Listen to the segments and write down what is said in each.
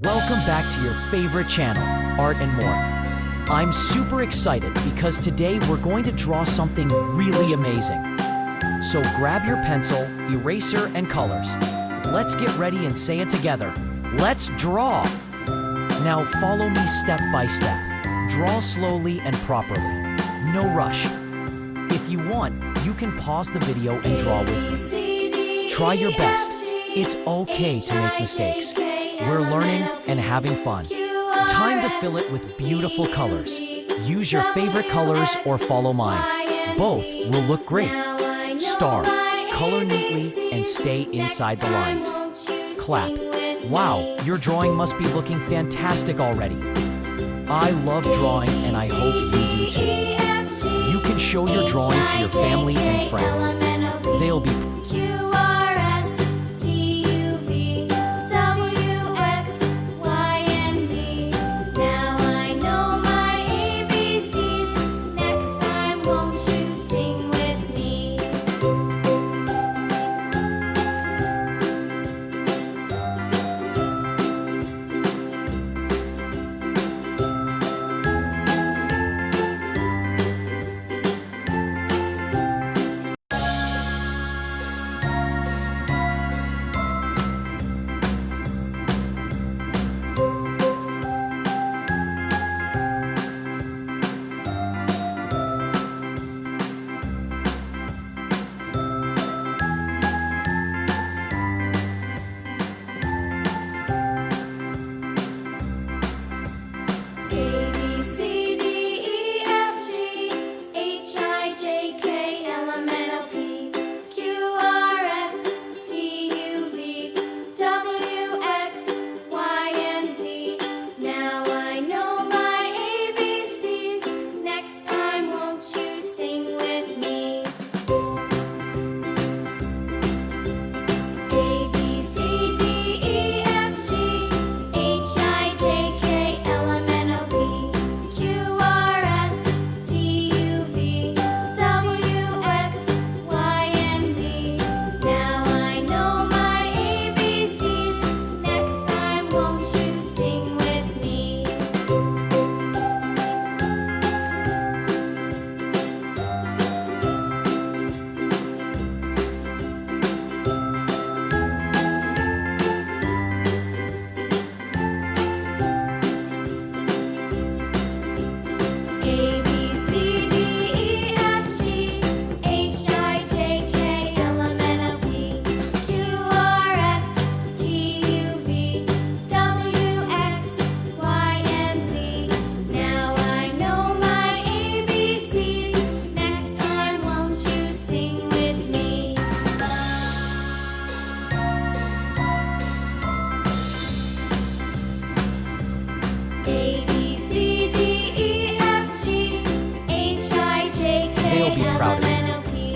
Welcome back to your favorite channel, Art and More. I'm super excited because today we're going to draw something really amazing. So grab your pencil, eraser, and colors. Let's get ready and say it together. Let's draw! Now follow me step by step. Draw slowly and properly. No rush. If you want, you can pause the video and draw with me. Try your best. It's okay to make mistakes. We're learning and having fun. Time to fill it with beautiful colors. Use your favorite colors or follow mine. Both will look great. Start. Color neatly and stay inside the lines. Clap. Wow, your drawing must be looking fantastic already. I love drawing and I hope you do too. You can show your drawing to your family and friends. They'll be proud of you.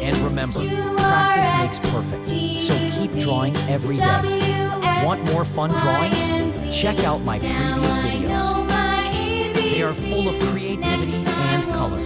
And remember, practice makes perfect. So keep drawing every day. Want more fun drawings? Check out my previous videos. They are full of creativity and color.